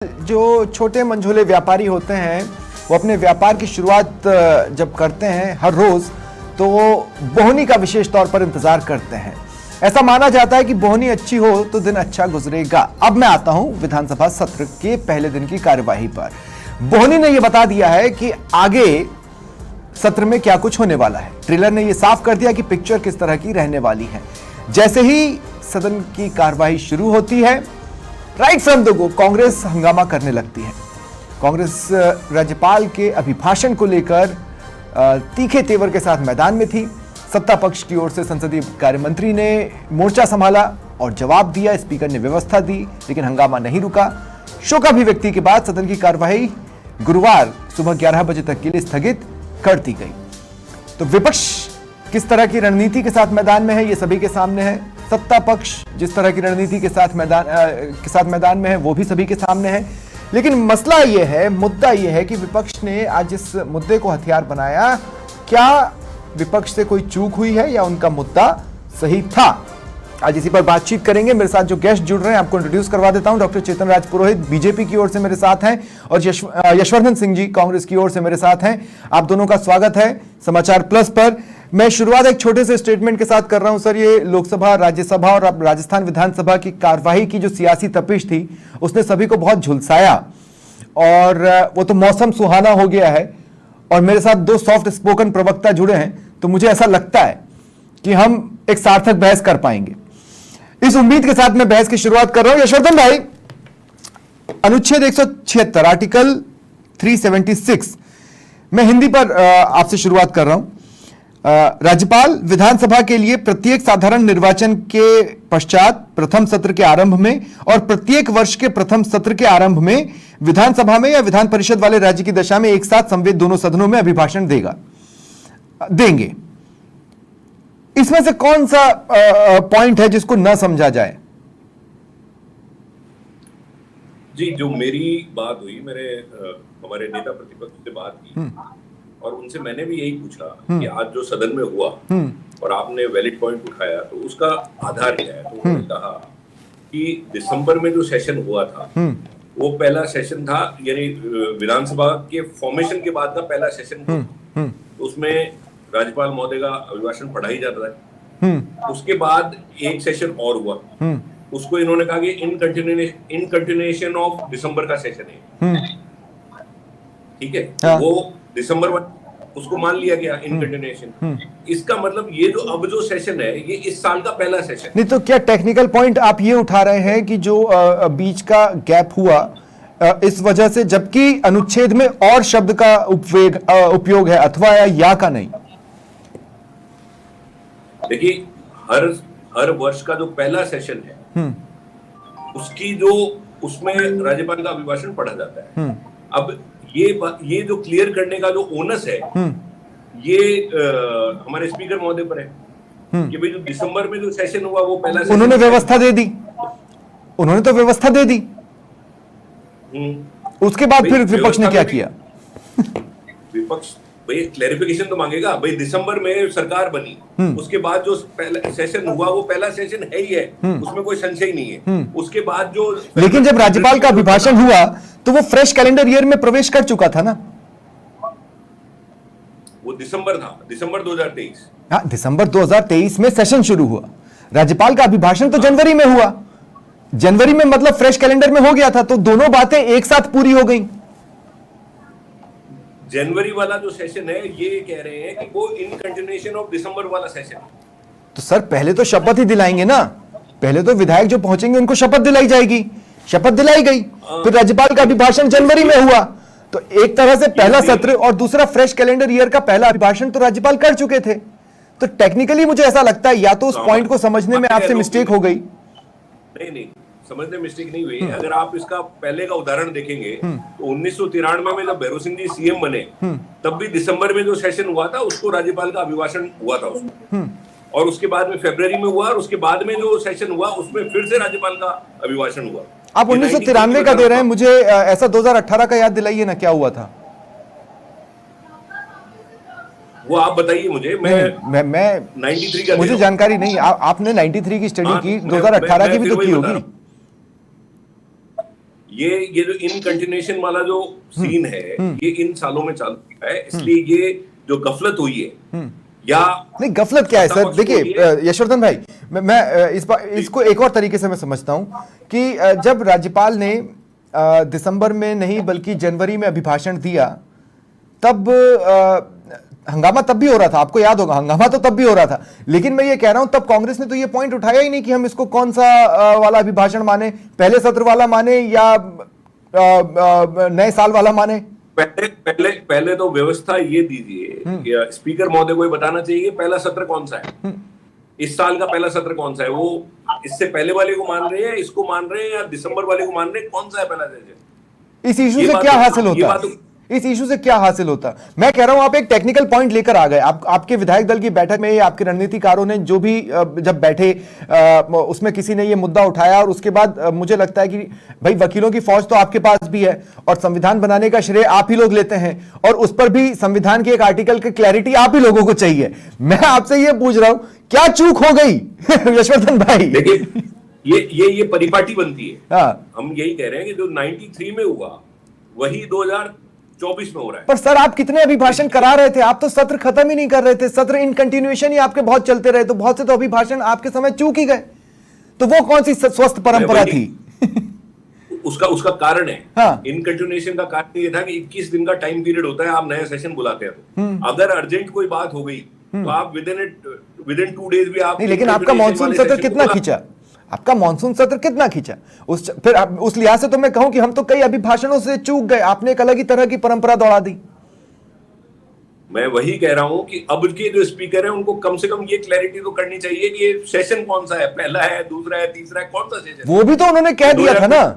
जो छोटे मंझोले व्यापारी होते हैं वो अपने व्यापार की शुरुआत जब करते हैं हर रोज तो वो बोहनी का विशेष तौर पर इंतजार करते हैं। ऐसा माना जाता है कि बोहनी अच्छी हो तो दिन अच्छा गुजरेगा। अब मैं आता हूं विधानसभा सत्र के पहले दिन की कार्यवाही पर। बोहनी ने यह बता दिया है कि आगे सत्र में क्या कुछ होने वाला है। ट्रेलर ने यह साफ कर दिया कि पिक्चर किस तरह की रहने वाली है। जैसे ही सदन की कार्यवाही शुरू होती है, right from the go Congress हंगामा करने लगती है। कांग्रेस राज्यपाल के अभिभाषण को लेकर तीखे तेवर के साथ मैदान में थी। सत्ता पक्ष की ओर से संसदीय कार्य मंत्री ने मोर्चा संभाला और जवाब दिया। स्पीकर ने व्यवस्था दी, लेकिन हंगामा नहीं रुका। शोकाभिव्यक्ति के बाद सदन की कार्यवाही गुरुवार सुबह 11 बजे तक के लिए स्थगित कर दी गई। तो विपक्ष किस तरह की रणनीति के साथ मैदान में है, यह सभी के सामने है। सत्ता पक्ष जिस तरह की रणनीति के साथ मैदान में है वो भी सभी के सामने है। लेकिन मसला यह है, मुद्दा यह है कि विपक्ष ने आज इस मुद्दे को हथियार बनाया। क्या विपक्ष से कोई चूक हुई है या उनका मुद्दा सही था? आज इसी पर बातचीत करेंगे। मेरे साथ जो गेस्ट जुड़ रहे हैं आपको इंट्रोड्यूस करवा देता हूं। डॉक्टर चेतन राज पुरोहित बीजेपी की ओर से मेरे साथ हैं और यशवर्धन सिंह जी कांग्रेस की ओर से मेरे साथ हैं। आप दोनों का स्वागत है समाचार प्लस पर। मैं शुरुआत एक छोटे से स्टेटमेंट के साथ कर रहा हूं। सर, ये लोकसभा, राज्यसभा और राजस्थान विधानसभा की कार्यवाही की जो सियासी तपिश थी उसने सभी को बहुत झुलसाया और वो तो मौसम सुहाना हो गया है। और मेरे साथ दो सॉफ्ट स्पोकन प्रवक्ता जुड़े हैं, तो मुझे ऐसा लगता है कि हम एक सार्थक बहस कर पाएंगे। इस उम्मीद के साथ मैं बहस की शुरुआत कर रहा हूं। यशवर्धन भाई, अनुच्छेद 176 आर्टिकल 376 मैं हिंदी पर आपसे शुरुआत कर रहा हूं। राज्यपाल विधानसभा के लिए प्रत्येक साधारण निर्वाचन के पश्चात प्रथम सत्र के आरंभ में और प्रत्येक वर्ष के प्रथम सत्र के आरंभ में विधानसभा में या विधान परिषद वाले राज्य की दशा में एक साथ संवेद दोनों सदनों में अभिभाषण देंगे। इसमें से कौन सा पॉइंट है जिसको न समझा जाए? जी, जो मेरी बात हुई, हमारे नेता प्रतिपक्ष से बात की और उनसे मैंने भी यही पूछा कि आज जो सदन में हुआ और आपने वैलिड पॉइंट उठाया तो उसका आधार क्या है। तो उन्होंने कहा कि दिसंबर में जो सेशन हुआ था वो पहला सेशन था, यानी विधानसभा के फॉर्मेशन के बाद का पहला सेशन था। तो उसमें राज्यपाल महोदय का अभिभाषण पढ़ा ही जाता है। उसके बाद एक सेशन और हुआ, उसको इन्होंने कहा कि इन कंटिन्यूएशन ऑफ दिसंबर का सेशन है। ठीक है, हाँ। वो दिसंबर उसको मान लिया गया इन कंटिन्यूएशन। इसका मतलब ये जो अब जो सेशन है ये इस साल का पहला सेशन नहीं। तो क्या टेक्निकल पॉइंट आप ये उठा रहे हैं कि जो बीच का गैप हुआ इस वजह से, जबकि अनुच्छेद में और शब्द का उपयोग है अथवा या का नहीं? देखिए, हर वर्ष का जो पहला सेशन है उसकी उसमें राज्यपाल का अभिभाषण पढ़ा जाता है। अब ये जो क्लियर करने का जो ओनस है ये हमारे स्पीकर महोदय पर है कि भाई जो दिसंबर में जो सेशन हुआ वो पहला सेशन उन्होंने व्यवस्था दे दी। उन्होंने तो व्यवस्था दे दी। उसके बाद फिर विपक्ष ने क्या किया? विपक्ष भाई क्लैरिफिकेशन तो मांगेगा। भाई दिसंबर में सरकार बनी, उसके बाद जो पहला सेशन हुआ वो पहला सेशन है ही है, उसमें कोई संशय नहीं है। उसके बाद जो लेकिन जब राज्यपाल का अभिभाषण हुआ तो वो फ्रेश कैलेंडर ईयर में प्रवेश कर चुका था ना। वो दिसंबर था, दिसंबर 2023। हाँ, दिसंबर 2023 में सेशन शुरू हुआ। राज्यपाल का अभिभाषण तो जनवरी में हुआ। जनवरी में मतलब फ्रेश कैलेंडर में हो गया था। तो दोनों बातें एक साथ पूरी हो गई। जनवरी वाला जो सेशन है ये कह रहे हैं कि वो इन कंटिन्यूएशन ऑफ दिसंबर वाला सेशन। तो सर, पहले तो शपथ ही दिलाएंगे ना। पहले तो विधायक जो पहुंचेंगे उनको शपथ दिलाई जाएगी। शपथ दिलाई गई, फिर राज्यपाल का अभिभाषण जनवरी में हुआ। तो एक तरह से पहला सत्र और दूसरा फ्रेश कैलेंडर ईयर का पहला अभिभाषण तो राज्यपाल कर चुके थे। तो टेक्निकली मुझे ऐसा लगता है या तो उस पॉइंट को समझने में आपसे मिस्टेक हो गई। नहीं, समझने मिस्टेक नहीं हुई। अगर आप इसका पहले का उदाहरण देखेंगे तो 1993 में जब भैरों सिंह जी सीएम बने तब भी दिसंबर में जो सेशन हुआ था उसको राज्यपाल का अभिभाषण हुआ था उसको। और उसके बाद में फरवरी में हुआ और उसके बाद में जो सेशन हुआ उसमें फिर से राज्यपाल का अभिभाषण हुआ। आप 1993 का दे रहे हैं, मुझे ऐसा 2018 का याद दिलाइए ना, क्या हुआ था वो आप बताइए मुझे। मैं 93 का मुझे जानकारी नहीं। आपने 93 की स्टडी की, 2018 की भी तो की होगी। ये जो इन कंटिन्यूएशन वाला जो सीन है ये इन सालों में चालू है, इसलिए ये जो गफलत हुई है या नहीं, गफलत क्या है सर? देखिए यशवर्धन भाई, मैं इसको एक और तरीके से मैं समझता हूं कि जब राज्यपाल ने दिसंबर में नहीं बल्कि जनवरी में अभिभाषण दिया, तब हंगामा तब भी हो रहा था, आपको याद होगा, हंगामा तो तब भी हो रहा था। लेकिन मैं ये कह रहा हूं तब कांग्रेस ने तो ये पॉइंट उठाया ही नहीं कि हम इसको कौन सा वाला अभिभाषण माने, पहले सत्र वाला माने या नए साल वाला माने। पहले तो व्यवस्था ये दीजिए कि स्पीकर महोदय को बताना चाहिए पहला सत्र कौन सा है, इस साल का पहला सत्र कौन सा है, वो इससे पहले वाले को मान रहे हैं, इसको मान रहे हैं या दिसंबर वाले को मान रहे हैं, कौन सा है पहला सेशन। इस इशू से क्या हासिल होता? इस इशू से क्या हासिल होता? मैं कह रहा हूं आप एक टेक्निकल पॉइंट लेकर आ गए। आपके विधायक दल की बैठक में आपके रणनीतिकारों ने जो भी जब बैठे उसमें किसी ने ये मुद्दा उठाया और उसके बाद मुझे लगता है कि भाई वकीलों की फौज तो आपके पास भी है और संविधान बनाने का श्रेय आप ही लोग लेते हैं और उस पर भी संविधान के एक आर्टिकल की क्लैरिटी आप ही लोगों को चाहिए। मैं आपसे ये पूछ रहा हूं क्या चूक हो गई यशवर्धन भाई? देखिए ये परिपाटी बनती है। हाँ, हम यही कह रहे हैं कि जो 93 में हुआ वही 2024 में हो रहा है। पर सर आप कितने अभिभाषण करा रहे थे? आप तो सत्र खत्म ही नहीं कर रहे थे, सत्र इन कंटिन्यूएशन ही आपके बहुत चलते रहे, तो बहुत से तो अभिभाषण आपके समय चूक ही गए। तो वो कौन सी स्वस्थ परंपरा थी? उसका कारण है, हाँ। इन कंटिन्यूएशन का कारण ये था कि 21 दिन का टाइम पीरियड होता है, आप नया सेशन बुलाते हैं तो अगर अर्जेंट कोई बात हो गई तो आप विद इन 2 डेज भी आप नहीं, लेकिन आपका मानसून सत्र कितना खींचा? आपका मानसून सत्र कितना खींचा? फिर उस लिहाज से तो मैं कहूं कि हम तो कई अभिभाषणों से चूक गए, आपने एक अलग ही तरह की परंपरा दौड़ा दी। मैं वही कह रहा हूं कि अब के जो स्पीकर हैं उनको कम से कम ये क्लैरिटी तो करनी चाहिए कि ये सेशन कौन सा है, पहला है, दूसरा है, तीसरा है, कौन सा सेशन। वो भी तो उन्होंने कह दिया था ना,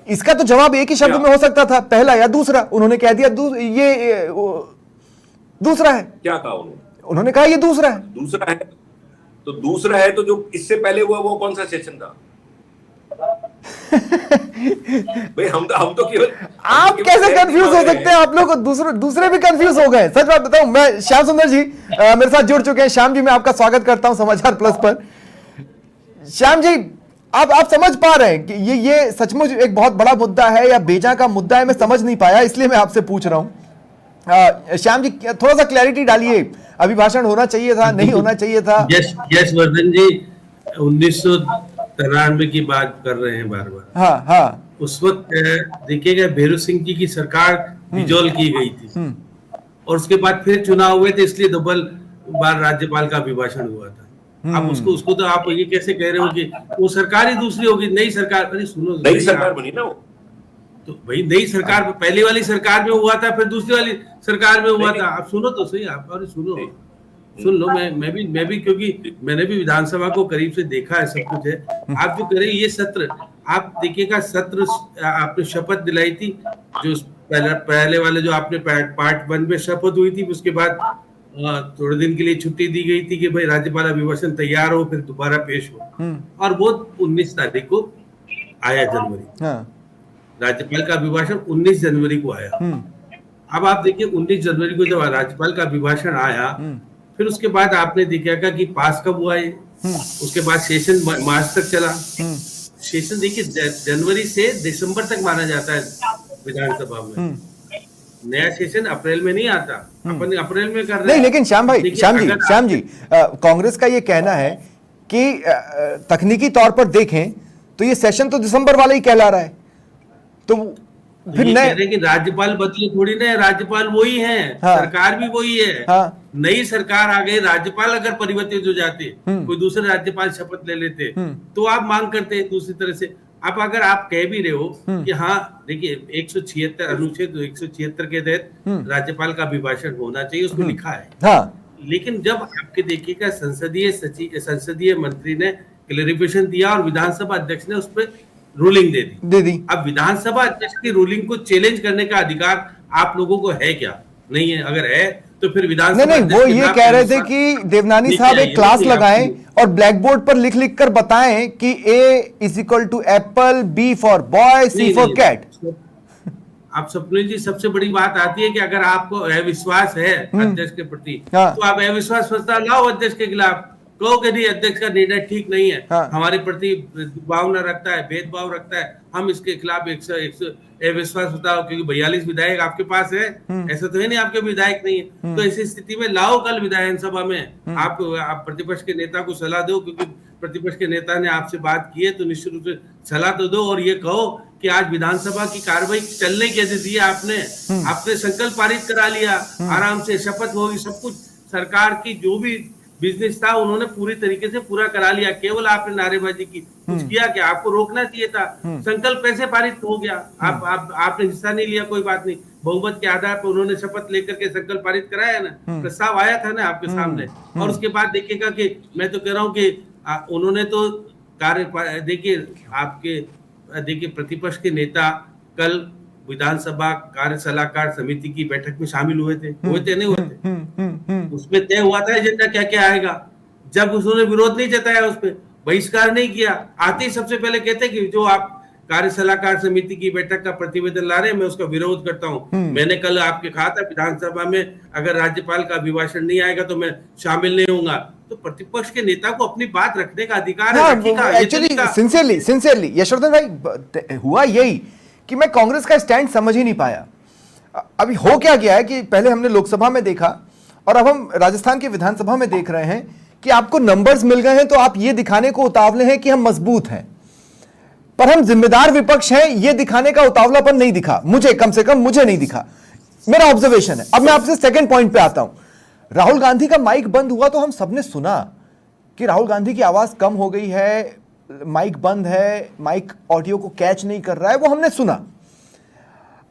इसका तो जवाब एक ही शब्द में हो सकता था, पहला या दूसरा। उन्होंने कह दिया ये दूसरा है। क्या कहा उन्होंने? कहा ये दूसरा है। दूसरा है तो दूसरा है, तो जो इससे पहले हुआ वो कौन सा सेशन था? भाई हम तो केवल आप कैसे कंफ्यूज हो सकते हैं? आप लोग दूसरे भी कंफ्यूज हो गए। सच बात बताऊं, मैं श्याम सुंदर जी मेरे साथ जुड़ चुके हैं। श्याम जी, मैं आपका स्वागत करता हूं समाचार प्लस पर। श्याम जी, आप समझ पा रहे हैं कि ये सचमुच एक बहुत बड़ा मुद्दा है या बेजा का मुद्दा है? मैं समझ नहीं पाया, इसलिए मैं आपसे पूछ रहा हूं। श्याम जी, थोड़ा सा क्लैरिटी डालिए, अभिभाषण होना चाहिए था, नहीं होना चाहिए था? यस वर्धन जी, 1993 की बात कर रहे हैं बार बार। हाँ हाँ, उस वक्त देखिएगा भैरू सिंह जी की सरकार डिजोल्व की गई थी और उसके बाद फिर चुनाव हुए थे, इसलिए डबल बार राज्यपाल का अभिभाषण हुआ था। अब उसको तो आप ये कैसे कह रहे हो कि वो सरकार ही दूसरी होगी, नई सरकार? अरे सुनो, नई सरकार बनी ना वो, तो भाई नई सरकार पहली वाली सरकार में हुआ था, फिर दूसरी वाली सरकार में हुआ था। आप सुनो तो सही, आप और सुन लो। मैं भी क्योंकि मैंने भी विधानसभा को करीब से देखा है, सब कुछ है। आप जो करें ये सत्र, आप देखिएगा सत्र आपने शपथ दिलाई थी, जो पहले वाले जो आपने पार्ट 1 में शपथ हुई थी, उसके बाद थोड़े दिन के लिए छुट्टी दी गई थी कि भाई राज्यपाल अभिभाषण तैयार हो, फिर दोबारा पेश हो, और वो 19 तारीख को आया जनवरी। राज्यपाल का अभिभाषण 19 जनवरी को आया। अब आप देखिए 19 जनवरी को जब राज्यपाल का अभिभाषण आया, फिर उसके बाद आपने देखा कि पास कब हुआ है, उसके बाद सेशन मार्च तक चला। सेशन देखिए जनवरी से दिसंबर तक माना जाता है विधानसभा में, नया सेशन अप्रैल में नहीं आता, अपन अप्रैल में कर रहे हैं। नहीं, लेकिन श्याम जी, कांग्रेस का ये कहना है कि तकनीकी तौर पर देखें तो ये सेशन तो दिसंबर वाला ही कहला रहा है, तो फिर कह रहे कि राज्यपाल बदले थोड़ी ना, राज्यपाल वही है। हाँ, सरकार भी वही है। हाँ, नई सरकार आ गई, राज्यपाल अगर परिवर्तित हो जाते, कोई दूसरे राज्यपाल शपथ ले लेते, तो आप मांग करते हैं दूसरी तरह से। अब अगर आप कह भी रहे हो कि हाँ देखिए 176 अनुच्छेद 176 के तहत राज्यपाल का अभिभाषण होना चाहिए, उसमें लिखा है। हाँ, लेकिन जब आपके देखिएगा संसदीय मंत्री ने क्लैरिफिकेशन दिया और विधानसभा अध्यक्ष ने उस पर रूलिंग दे दी। अब विधानसभा अध्यक्ष की रूलिंग को चैलेंज करने का अधिकार आप लोगों को है क्या? नहीं है। अगर है तो फिर विधानसभा नहीं, वो ये कह रहे थे कि देवनानी साहब एक क्लास लगाएं और ब्लैक बोर्ड पर लिख कर बताएं कि A = apple, B for boy, C for cat. आप स्वप्निल जी, सबसे बड़ी बात आती है कि अगर आपको अविश्वास है अध्यक्ष के प्रति, तो आप अविश्वास प्रस्ताव लाओ अध्यक्ष के खिलाफ, कहो कि नहीं अध्यक्ष का निर्णय ठीक नहीं है, हाँ। हमारे प्रति भावना रखता है, भेदभाव रखता है, हम इसके खिलाफ विश्वास बताओ, क्योंकि 42 विधायक आपके पास है, ऐसा तो है नहीं आपके विधायक नहीं है। तो ऐसी स्थिति में लाओ कल विधानसभा में आप प्रतिपक्ष के नेता को सलाह दो, क्योंकि प्रतिपक्ष के नेता ने आपसे बात की है तो निश्चित रूप से सलाह तो दो, और ये कहो कि आज विधानसभा की कार्रवाई चलने कैसे दी आपने संकल्प पारित करा लिया, आराम से शपथ होगी, सब कुछ सरकार की जो भी बिजनेस था उन्होंने पूरी तरीके से पूरा करा लिया, केवल आपने नारेबाजी की, कुछ किया क्या? आपको रोकना चाहिए था। संकल्प कैसे पारित हो गया? आपने हिस्सा नहीं लिया, कोई बात नहीं, बहुमत के आधार पर उन्होंने शपथ लेकर के संकल्प पारित कराया ना, प्रस्ताव आया था ना आपके सामने। और उसके बाद देखिएगा कि मैं तो कह रहा हूँ कि उन्होंने तो कार्य, देखिए प्रतिपक्ष के नेता कल विधानसभा कार्य सलाहकार समिति की बैठक में शामिल हुए थे, नहीं हुए थे? उसमें तय हुआ था एजेंडा क्या क्या आएगा। जब उन्होंने विरोध नहीं जताया, उस पर बहिष्कार नहीं किया, आते ही सबसे पहले कहते कि जो आप कार्य सलाहकार समिति की बैठक का प्रतिवेदन ला रहे हैं मैं उसका विरोध करता हूं। मैंने कल आपके कहा था विधानसभा में अगर राज्यपाल का अभिभाषण नहीं आएगा तो मैं शामिल नहीं होऊंगा। तो प्रतिपक्ष के नेता को अपनी बात रखने का अधिकार है। एक्चुअली सिंसियरली यशवर्धन भाई हुआ यही कि मैं कांग्रेस का स्टैंड समझ ही नहीं पाया। अभी हो क्या गया है कि पहले हमने लोकसभा में देखा और अब हम राजस्थान की विधानसभा में देख रहे हैं कि आपको नंबर्स मिल गए हैं तो आप ये दिखाने को उतावले हैं कि हम मजबूत हैं, पर हम जिम्मेदार विपक्ष हैं ये दिखाने का उतावलापन नहीं दिखा, मुझे कम से कम मुझे नहीं दिखा, मेरा ऑब्जर्वेशन है। अब मैं आपसे सेकंड पॉइंट पे आता हूं। राहुल गांधी का माइक बंद हुआ तो हम सबने सुना कि राहुल गांधी की आवाज कम हो गई है, माइक बंद है, माइक ऑडियो को कैच नहीं कर रहा है, वो हमने सुना।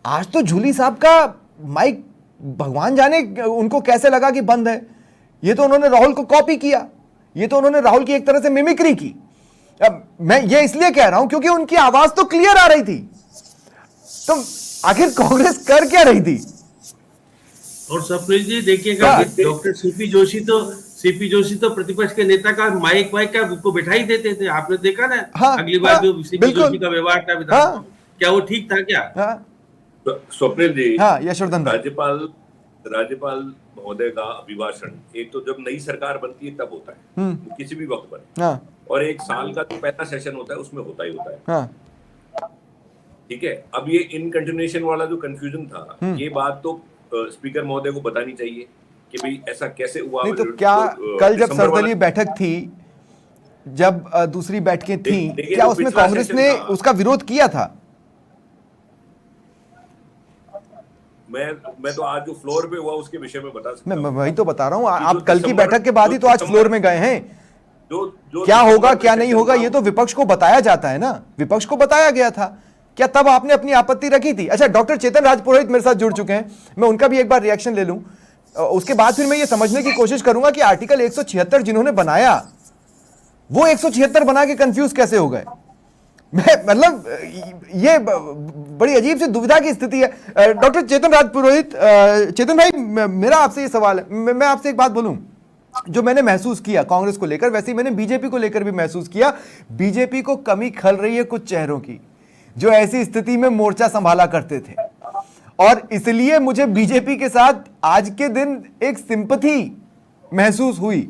आज तो झूली साहब का माइक भगवान जाने उनको कैसे लगा कि बंद है। ये तो उन्होंने राहुल को कॉपी किया, ये तो उन्होंने राहुल की एक तरह से मिमिक्री की। अब मैं ये इसलिए कह रहा हूं क्योंकि उनकी आवाज तो क्लियर आ रही थी। तो आखिर कांग्रेस कर क्या रही थी? और सप्रीत जी देखिएगा, डॉक्टर सीपी जोशी तो प्रतिपक्ष के नेता का माइक का उसको बैठा ही देते थे, आपने देखा ना। अगली बार जो सीपी जोशी का व्यवहार था विधानसभा, क्या वो ठीक था क्या? स्वप्निल जी, यशवर्धन राज्यपाल महोदय का अभिभाषण एक तो जब नई सरकार बनती है तब होता है, किसी भी वक्त बने, और एक साल का जो पहला सेशन होता है उसमें होता ही होता है। ठीक है, अब ये इन कंटिन्यूएशन वाला जो कंफ्यूजन था, ये बात तो स्पीकर महोदय को बतानी चाहिए कि भाई ऐसा कैसे हुआ। नहीं तो क्या कल जब सर्वदलीय बैठक थी, जब दूसरी बैठकें थी, क्या उसमें कांग्रेस ने उसका विरोध किया था? मैं तो आज जो फ्लोर पे हुआ उसके विषय में बता सकता हूं। मैं वही तो बता रहा हूं, आप कल की बैठक के बाद ही तो आज फ्लोर में गए हैं। जो क्या होगा क्या नहीं होगा ये तो विपक्ष को बताया जाता है ना, विपक्ष को बताया गया था। क्या तब आपने अपनी आपत्ति रखी थी? अच्छा, डॉक्टर चेतन राज पुरोहित मेरे साथ जुड़ चुके हैं, मैं उनका भी एक बार रिएक्शन ले लूं, उसके बाद फिर मैं ये समझने की कोशिश करूंगा कि आर्टिकल 176 जिन्होंने बनाया वो 176 बना के कंफ्यूज कैसे हो गए। मतलब ये बड़ी अजीब सी दुविधा की स्थिति है। डॉक्टर चेतन राज पुरोहित, चेतन भाई मेरा आपसे ये सवाल है, मैं आपसे एक बात बोलूं, जो मैंने महसूस किया कांग्रेस को लेकर वैसे ही मैंने बीजेपी को लेकर भी महसूस किया। बीजेपी को कमी खल रही है कुछ चेहरों की जो ऐसी स्थिति में मोर्चा संभाला करते थे, और इसलिए मुझे बीजेपी के साथ आज के दिन एक सिंपैथी महसूस हुई।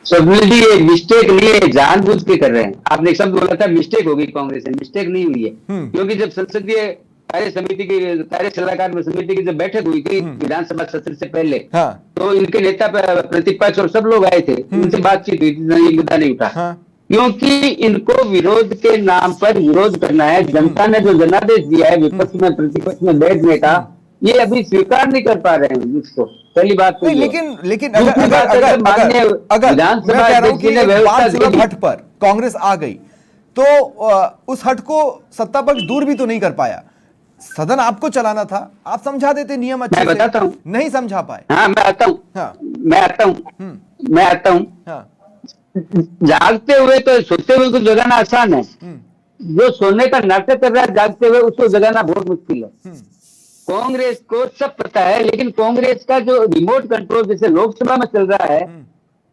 स्वप्निल जी, ये मिस्टेक नहीं है, जानबूझ के कर रहे हैं। आपने एक शब्द बोला था मिस्टेक होगी, कांग्रेस से मिस्टेक नहीं हुई है, क्योंकि जब संसदीय कार्य समिति की कार्य सलाहकार समिति की जब बैठक हुई थी विधानसभा सत्र से पहले, तो इनके नेता प्रतिपक्ष और सब लोग आए थे, उनसे बातचीत हुई थी, ये मुद्दा नहीं उठा, क्योंकि इनको विरोध के नाम पर विरोध करना है। जनता ने जो जनादेश दिया है विपक्ष में प्रतिपक्ष में बैठने का, ये अभी स्वीकार नहीं कर पा रहे हैं इसको। पहली बात तो लेकिन अगर विधानसभा हट पर कांग्रेस आ गई तो उस हट को सत्ता पक्ष दूर भी तो नहीं कर पाया। सदन आपको चलाना था, आप समझा देते नियम अच्छे से, बताता हूँ, नहीं समझा पाए। हाँ, मैं आता हूँ। जागते हुए तो सोते हुए को जगाना आसान है, जो सोने का नाटक कर रहा है जागते हुए उसको जगाना बहुत मुश्किल है। कांग्रेस को सब पता है, लेकिन कांग्रेस का जो रिमोट कंट्रोल जैसे लोकसभा में चल रहा है,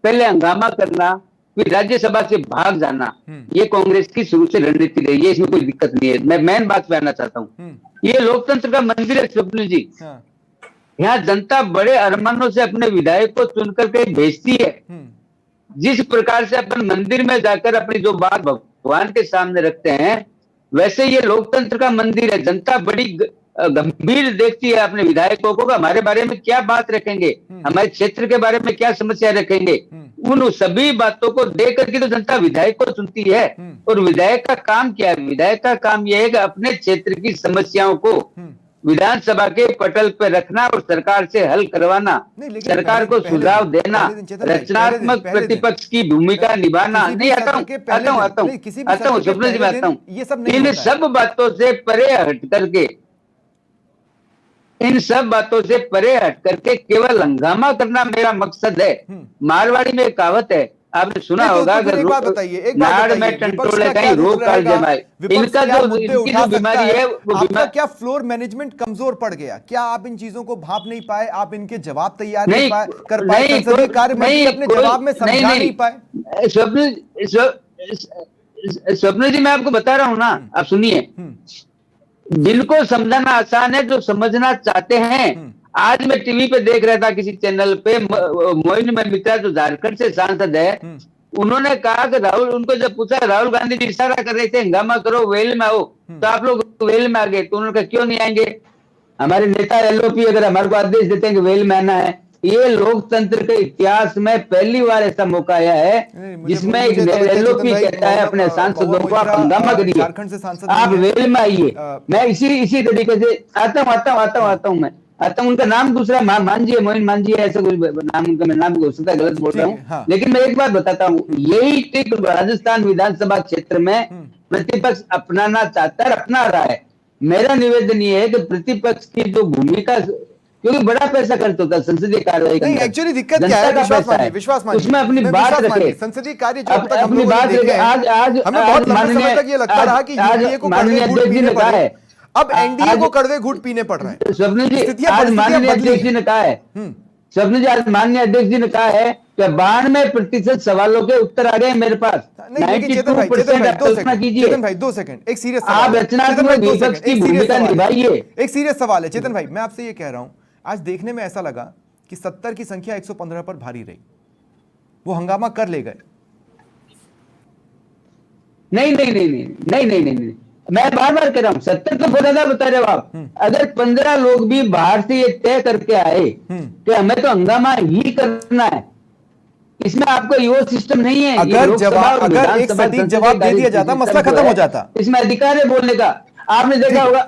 पहले हंगामा करना फिर राज्यसभा से भाग जाना, ये कांग्रेस की शुरू से रणनीति रही है, इसमें कोई दिक्कत नहीं है। मैं मेन बात पे आना चाहता हूँ, ये लोकतंत्र का मंदिर है स्वप्निल जी। यहाँ जनता बड़े अरमानों से अपने विधायक को चुन करके भेजती है। जिस प्रकार से अपन मंदिर में जाकर अपनी जो बात भगवान के सामने रखते हैं, वैसे ये लोकतंत्र का मंदिर है। जनता बड़ी गंभीर देखती है अपने विधायकों को, हमारे बारे में क्या बात रखेंगे, हमारे क्षेत्र के बारे में क्या समस्या रखेंगे। उन सभी बातों को देख करके तो जनता विधायक को चुनती है। और विधायक का काम क्या है? विधायक का काम यह है कि अपने क्षेत्र की समस्याओं को विधानसभा के पटल पर रखना और सरकार से हल करवाना, सरकार को सुझाव देना, रचनात्मक प्रतिपक्ष की भूमिका निभाना। नहीं, आता हूँ स्वप्न जी में आता हूँ। इन सब बातों से परे हट करके, इन सब बातों से परे हट करके केवल हंगामा करना मेरा मकसद है। मारवाड़ी में एक कहावत है, आपने सुना होगा, अगर नाड़ में टंटोले कहीं रोक काल जमाए। इनका जो बीमारी है वो आपका क्या फ्लोर मैनेजमेंट कमजोर पड़ गया? क्या आप इन चीजों को भाप नहीं पाए? आप इनके जवाब तैयार नहीं कर पाए? संसदीय कार्य मंत्री अपने जवाब में समझा नहीं पाए? स्वप्न जी, मैं आपको बता रहा हूँ ना, आप सुनिए। जिनको समझाना आसान है, जो समझना चाहते हैं। आज मैं टीवी पे देख रहा था किसी चैनल पे, मोइन मित्रा जो झारखंड से सांसद है, उन्होंने कहा कि राहुल, उनको जब पूछा, राहुल गांधी जी इशारा कर रहे थे हंगामा करो, वेल में आओ, तो आप लोग वेल में आ गए। तो उन्होंने कहा क्यों नहीं आएंगे, हमारे नेता एलओपी अगर हमारे को आदेश देते हैं कि वेल में आना है। ये लोकतंत्र के इतिहास में पहली बार ऐसा मौका आया है जिसमें एक एलओपी कहता है अपने सांसदों को आप हंगामा करिए, आप वेल में आइए। मैं इसी तरीके से आता हूँ। उनका नाम दूसरा मांझी है, मोइन मांझी है, ऐसा कुछ नाम उनका, मैं नाम हो सकता है गलत बोल रहा हूँ। हाँ। लेकिन मैं एक बात बताता हूँ, यही ट्रिक राजस्थान विधानसभा क्षेत्र में प्रतिपक्ष अपनाना चाहता है, अपना रहा है। मेरा निवेदन ये है कि प्रतिपक्ष की जो भूमिका, क्योंकि बड़ा पैसा खर्च होता है संसदीय कार्यवाही का। नहीं, एक्चुअली दिक्कत क्या है? विश्वास मानिए, उसमें अपनी बात रखे, संसदीय कार्य जो तक अपनी बात रखे। आज हमें बहुत लंबे समय तक ये लगता रहा कि यूपीए को कड़वे घूंट पीने पड़ रहे हैं, अब एनडीए को कड़वे घूंट पीने पड़ रहे हैं। स्वप्न जी, आज माननीय अध्यक्ष जी ने कहा है, स्वप्न जी, आज माननीय अध्यक्ष जी ने कहा है कि 92% सवालों के उत्तर आ गए मेरे पास। 92% आप कल्पना कीजिए। चेतन भाई 2 सेकंड, एक सीरियस सवाल, आप रचनात्मक विपक्ष की भूमिका निभाइए। एक सीरियस सवाल है चेतन भाई, मैं आपसे ये कह रहा हूं, आज देखने में ऐसा लगा कि 70 की संख्या 115 पर भारी रही, वो हंगामा कर ले गए। नहीं, मैं बार बार कह रहा हूं, 70 तो बहुत ज्यादा बता रहे हो आप। अगर 15 लोग भी बाहर से ये तय करके आए कि हमें तो हंगामा ही करना है, इसमें आपको यो सिस्टम नहीं है। अगर एक सटीक जवाब दे दिया जाता, मसला खत्म हो जाता। इसमें अधिकार है बोलने का। आपने देखा होगा,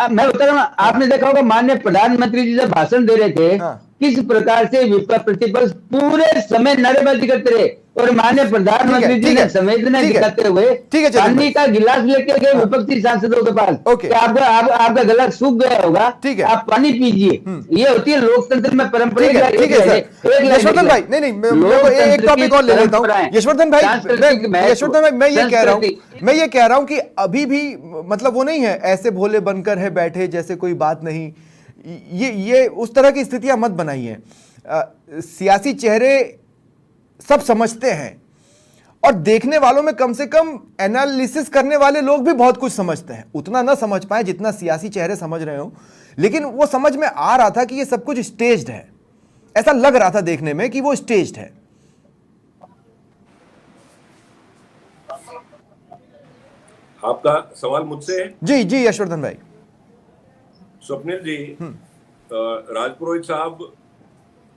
मैं बता रहा हूँ, आपने देखा होगा माननीय प्रधानमंत्री जी जब भाषण दे रहे थे, किस प्रकार से प्रतिपक्ष पूरे समय नारेबाजी करते रहे, और माननीय प्रधानमंत्री जी ने संवेदना दिखाते हुए पानी का गिलास लेके गए विपक्षी सांसदों के पास। आपका गला सूख गया होगा, आप पानी पीजिए। ये होती है लोकतंत्र में परंपरा। यशवर्धन भाई, नहीं, मैं एक टॉपिक और ले लेता हूँ। यशवर्धन भाई, मैं ये कह रहा हूँ कि अभी भी मतलब वो नहीं है, ऐसे भोले बनकर है बैठे जैसे कोई बात नहीं। ये उस तरह की स्थितियां मत बनाइए। सियासी चेहरे सब समझते हैं, और देखने वालों में कम से कम एनालिसिस करने वाले लोग भी बहुत कुछ समझते हैं। उतना ना समझ पाए जितना सियासी चेहरे समझ रहे हो, लेकिन वो समझ में आ रहा था कि ये सब कुछ स्टेज्ड है। ऐसा लग रहा था देखने में कि वो स्टेज्ड है। आपका सवाल मुझसे है? जी यशवर्धन भाई। स्वप्निल जी, राजपुरोहित साहब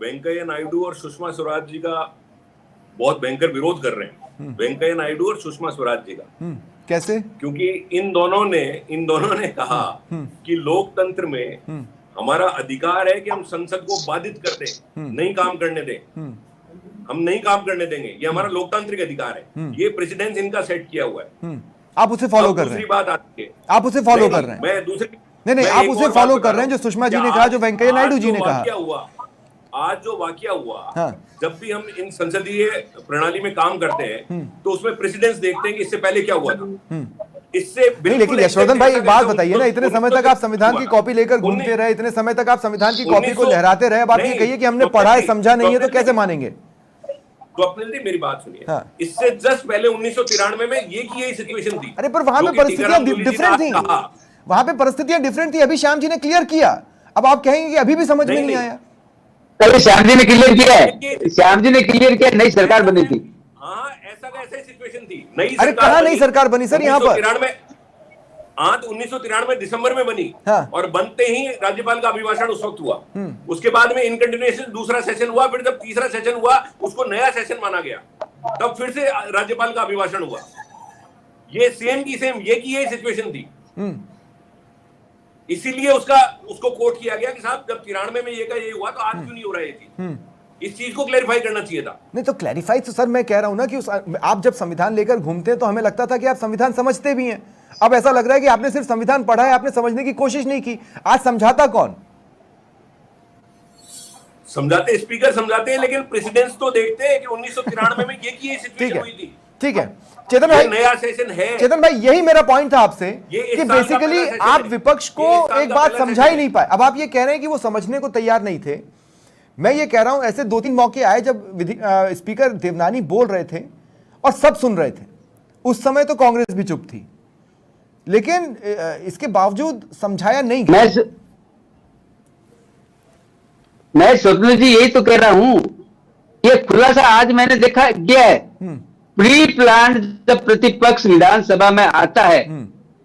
वेंकैया नायडू और सुषमा स्वराज जी का बहुत भयंकर विरोध कर रहे हैं। वेंकैया नायडू और सुषमा स्वराज जी का। कैसे? क्योंकि इन दोनों ने कहा कि लोकतंत्र में हमारा अधिकार है कि हम संसद को बाधित कर दें, नहीं काम करने दें, हम नहीं काम करने देंगे, ये हमारा लोकतांत्रिक अधिकार है। ये प्रेसिडेंस इनका सेट किया हुआ है। आप उसे फॉलो कर रहे हैं? दूसरी बात आती है, आप उसे फॉलो कर रहे हैं? मैं दूसरी नहीं, आप उसे फॉलो कर रहे हैं जो सुषमा जी ने कहा, जो वेंकैया नायडू जी ने कहा। आज जो वाकया हुआ, जब भी हम इन संसदीय प्रणाली में काम करते हैं तो उसमें प्रेसिडेंस देखते हैं कि इससे पहले क्या हुआ था। इससे नहीं, लेकिन यशवर्धन भाई एक बात बताइए ना, इतने समय तक आप संविधान की कॉपी लेकर घूमते रहे, इतने समय तक आप संविधान की कॉपी को लहराते रहे, अब आप ये कहिए कि हमने पढ़ा है समझा नहीं है, तो कैसे मानेंगे? तो अपने लिए मेरी बात सुनिए। इससे जस्ट पहले 1993 में ये की यही सिचुएशन थी। अरे पर वहां पे परिस्थितियां डिफरेंट थी, वहां पे परिस्थितियां डिफरेंट थी। अभी श्याम जी ने क्लियर किया, अब आप कहेंगे कि अभी भी समझ में नहीं नहीं। आया। कभी श्याम जी ने क्लियर किया है, श्याम जी ने क्लियर किया, नई सरकार बनी थी। हाँ, ऐसा का ऐसा ही सिचुएशन थी। नई अरे कहाँ नई सरकार बनी सर यहाँ पर? 1993 दिसंबर में बनी। हाँ। और बनते ही राज्यपाल का अभिभाषण उस वक्त हुआ। उसके बाद में इन कंटिन्यूएशन दूसरा सेशन हुआ, फिर जब तीसरा सेशन हुआ उसको नया सेशन माना गया, तब फिर से राज्यपाल का अभिभाषण हुआ। ये सेम की सेम ये की यही सिचुएशन थी। इसीलिए उसको कोट किया गया कि साहब जब 93 में ये का ये हुआ तो आज क्यों नहीं हो रहा है ये चीज। इस चीज को क्लैरिफाई करना चाहिए था। नहीं तो क्लैरिफाई तो सर मैं कह रहा हूं ना कि आप जब संविधान लेकर घूमते हैं तो हमें लगता था कि आप संविधान समझते भी हैं। अब ऐसा लग रहा है कि आपने सिर्फ संविधान पढ़ा है, आपने समझने की कोशिश नहीं की। आज समझाता कौन? समझाते स्पीकर समझाते हैं, लेकिन प्रेसिडेंट्स तो देखते हैं कि 1993 में ये की ये ठीक सिचुएशन है, हुई थी। ठीक है चेतन भाई, नया सेशन है। चेतन भाई यही मेरा पॉइंट था आपसे ये इस कि साल का बेसिकली पहला सेशन आप है। विपक्ष को ये इस साल एक का बात पहला समझा ही सेशन नहीं पाए। अब आप ये कह रहे हैं कि वो समझने को तैयार नहीं थे। मैं ये कह रहा हूं ऐसे 2-3 मौके आए जब स्पीकर देवनानी बोल रहे थे और सब सुन रहे थे। उस समय तो कांग्रेस भी चुप थी, लेकिन इसके बावजूद समझाया नहीं गया। मैं स्वप्न जी यही तो कह रहा हूं, ये खुलासा आज मैंने देखा गया है। प्री प्लान जब प्रतिपक्ष विधानसभा में आता है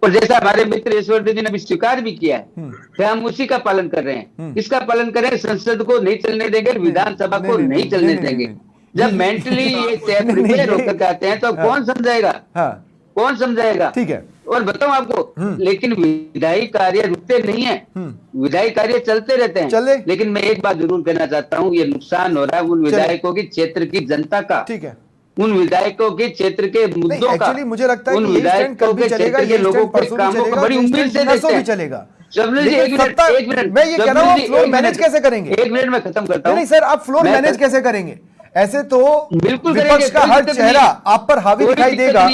और जैसा हमारे मित्र ईश्वरदेव जी ने भी स्वीकार भी किया है कि हम उसी का पालन कर रहे हैं। इसका पालन करें, संसद को नहीं चलने देंगे, विधानसभा को नहीं चलने देंगे। जब मेंटली ये प्रिपेयर होकर आते हैं तो कौन समझाएगा? कौन समझाएगा? ठीक है। और बताऊं आपको, लेकिन विधायी कार्य रुकते नहीं है, विधायी कार्य चलते रहते हैं। लेकिन मैं एक बात जरूर कहना चाहता हूं, ये नुकसान हो रहा है उन विधायकों की, क्षेत्र की जनता का। ठीक है। उन विधायकों के क्षेत्र के मुद्दों का, मुझे लगता है उन कि विधायकों के क्षेत्र के लोगों के कामों को बड़ी उम्मीद से देखते हैं। चलेगा। शबनम जी एक मिनट, मैं ये कह रहा हूँ फ्लोर मैनेज कैसे करेंगे? एक मिनट में खत्म करता हूँ। नहीं सर, आप फ्लोर मैनेज कैसे करेंगे? ऐसे तो बिल्कुल विपक्ष का हर चेहरा आप पर हावी दिखाई देगा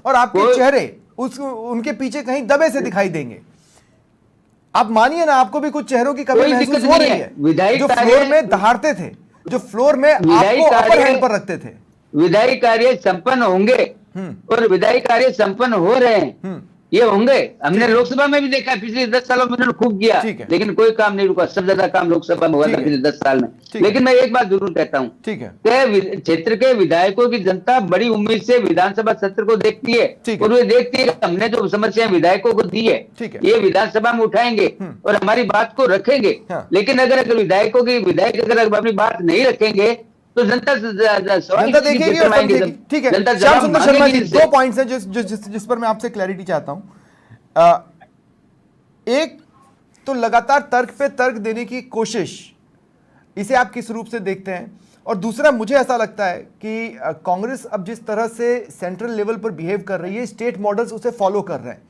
और आपके चेहरे उनके पीछे कहीं दबे से दिखाई देंगे। आप मानिए ना, आपको भी कुछ चेहरों की कमी महसूस हो रही है। जो फ्लोर में दहाड़ते थे, जो फ्लोर में आपको अपर हैंड पर रखते थे। विधायी कार्य संपन्न होंगे और विधायी कार्य संपन्न हो रहे हैं, ये होंगे। हमने लोकसभा में भी देखा, पिछले 10 सालों में उन्होंने खूब किया, लेकिन कोई काम नहीं रुका। सबसे ज्यादा काम लोकसभा में हुआ था पिछले 10 साल में। लेकिन मैं एक बात जरूर कहता हूँ, क्षेत्र के विधायकों की जनता बड़ी उम्मीद से विधानसभा सत्र को देखती है और वे देखती है कि हमने जो समस्या विधायकों को दी है ये विधानसभा में उठाएंगे और हमारी बात को रखेंगे। लेकिन अगर विधायक अगर अपनी बात नहीं रखेंगे तो जनता देखेगी और समझेगी। ठीक है, श्याम सुंदर शर्मा जी, 2 पॉइंट्स हैं जिस पर मैं आपसे क्लैरिटी चाहता हूं। एक तो लगातार तर्क पे तर्क देने की कोशिश, इसे आप किस रूप से देखते हैं? और दूसरा, मुझे ऐसा लगता है कि कांग्रेस अब जिस तरह से सेंट्रल लेवल पर बिहेव कर रही है, स्टेट मॉडल्स उसे फॉलो कर रहे हैं।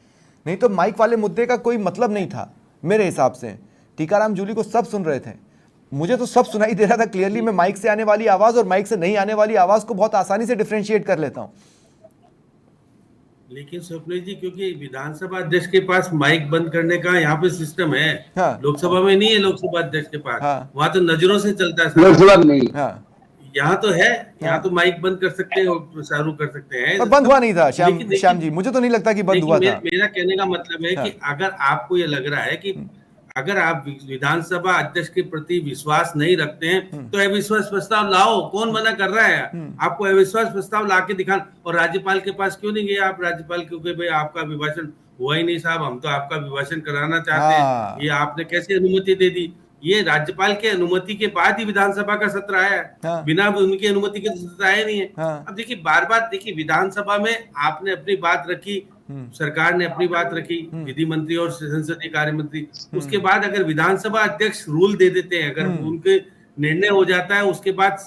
नहीं तो माइक वाले मुद्दे का कोई मतलब नहीं था मेरे हिसाब से। टीकाराम जूली को सब सुन रहे थे, मुझे तो सब सुनाई दे रहा था क्लियरली। मैं माइक से आने वाली आवाज और माइक से नहीं आने वाली आवाज को बहुत आसानी से डिफरेंशिएट कर लेता हूं। लेकिन स्वप्निल जी, क्योंकि विधानसभा अध्यक्ष के पास माइक बंद करने का यहाँ पे सिस्टम है। लोकसभा में नहीं है। लोकसभा अध्यक्ष के पास वहां तो नजरों से चलता है, लोकसभा में नहीं। यहाँ तो है, यहाँ तो माइक बंद कर सकते हैं और चालू कर सकते हैं। और बंद हुआ नहीं था श्याम जी, मुझे तो नहीं लगता कि बंद हुआ था। मेरा कहने का मतलब है कि अगर आपको ये लग रहा है कि अगर आप विधानसभा अध्यक्ष के प्रति विश्वास नहीं रखते हैं तो अविश्वास प्रस्ताव लाओ। कौन मना कर रहा है? आपको अविश्वास प्रस्ताव ला के दिखा। और राज्यपाल के पास क्यों नहीं गए आप? राज्यपाल क्योंकि भाई आपका अभिभाषण हुआ ही नहीं साहब, हम तो आपका अभिभाषण कराना चाहते हैं, ये आपने कैसे अनुमति दे दी? ये राज्यपाल के अनुमति के बाद ही विधानसभा का सत्र आया है, बिना उनकी अनुमति के सत्र आया नहीं है। अब देखिए, बार बार देखिए, विधानसभा में आपने अपनी बात रखी, सरकार ने अपनी बात रखी, विधि मंत्री और संसदीय कार्य मंत्री। उसके बाद अगर विधानसभा अध्यक्ष रूल दे देते हैं, अगर उनके निर्णय हो जाता है, उसके बाद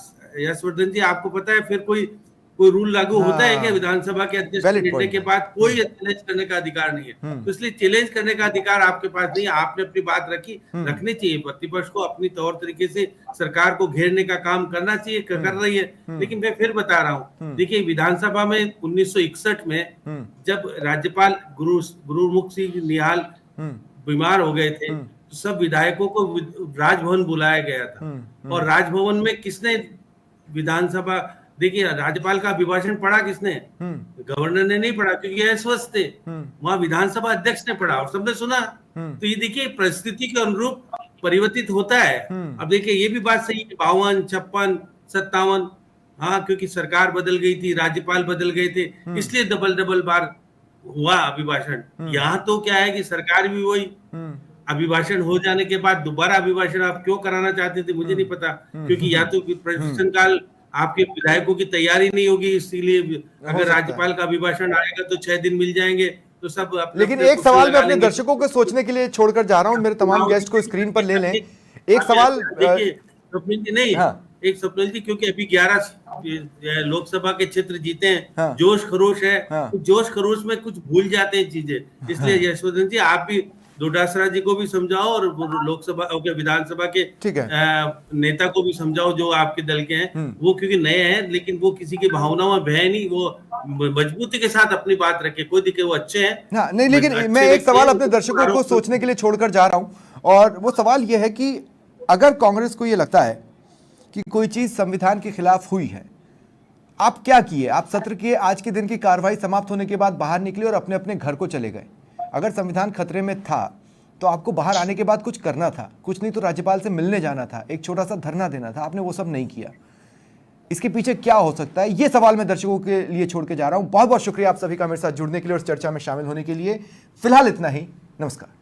यशवर्धन जी आपको पता है फिर कोई रूल लागू होता है कि विधानसभा के अध्यक्ष के निर्णय के बाद कोई चैलेंज करने का अधिकार नहीं है। तो इसलिए चैलेंज करने का अधिकार आपके पास नहीं है। आपने अपनी बात रखी, रखनी चाहिए। प्रतिपक्ष को अपनी तौर तरीके से सरकार को घेरने का काम करना चाहिए, कर रही है। लेकिन मैं फिर बता रहा हूँ, देखिए, विधानसभा में 1961 में जब राज्यपाल गुरुमुख सिंह निहाल बीमार हो गए थे तो सब विधायकों को राजभवन बुलाया गया था। और राजभवन में किसने विधानसभा, देखिए, राज्यपाल का अभिभाषण पढ़ा किसने? गवर्नर ने नहीं पढ़ा, क्योंकि अस्वस्थ थे। वहां विधानसभा अध्यक्ष ने पढ़ा और सबने सुना। तो ये देखिए, परिस्थिति के अनुरूप परिवर्तित होता है। अब देखिए ये भी बात सही है, 52, 56, 57, हाँ, क्योंकि सरकार बदल गई थी, राज्यपाल बदल गए थे, इसलिए डबल बार हुआ अभिभाषण। यहाँ तो क्या है कि सरकार भी वही, अभिभाषण हो जाने के बाद दोबारा अभिभाषण आप क्यों कराना चाहते थे मुझे नहीं पता, क्योंकि या तो प्रशासन काल आपके विधायकों की तैयारी नहीं होगी, इसीलिए अगर राज्यपाल का अभिभाषण आएगा तो 6 दिन मिल जाएंगे तो सब अपने लेकिन एक सवाल मैं अपने दर्शकों को सोचने के लिए छोड़कर जा रहा हूं, मेरे तमाम गेस्ट को स्क्रीन पर ले लें। एक सवाल देखिए स्वप्निल जी, नहीं हाँ। एक स्वप्निल जी, क्योंकि अभी 11 लोकसभा के क्षेत्र जीते हैं, हाँ। जोश खरोश है, हाँ। तो जोश खरोश में कुछ भूल जाते हैं चीजें, इसलिए यशवंत जी आप भी डोटासरा जी को भी समझाओ और लोकसभा और विधानसभा के नेता को भी समझाओ जो आपके दल के हैं, वो क्योंकि नए हैं, लेकिन वो किसी की भावनाओं में बह नहीं, वो मजबूती के साथ अपनी बात रखे, कोई दिक्कत, वो अच्छे हैं। हाँ, नहीं, लेकिन मैं एक सवाल अपने दर्शकों को सोचने के लिए छोड़कर जा रहा हूं, और वो सवाल ये है कि अगर कांग्रेस को ये लगता है कि कोई चीज संविधान के खिलाफ हुई है, आप क्या किए? आप सत्र के आज के दिन की कार्रवाई समाप्त होने के बाद बाहर निकले और अपने अपने घर को चले गए। अगर संविधान खतरे में था तो आपको बाहर आने के बाद कुछ करना था, कुछ नहीं तो राज्यपाल से मिलने जाना था, एक छोटा सा धरना देना था, आपने वो सब नहीं किया। इसके पीछे क्या हो सकता है, ये सवाल मैं दर्शकों के लिए छोड़ के जा रहा हूं। बहुत बहुत शुक्रिया आप सभी का मेरे साथ जुड़ने के लिए और इस चर्चा में शामिल होने के लिए। फिलहाल इतना ही, नमस्कार।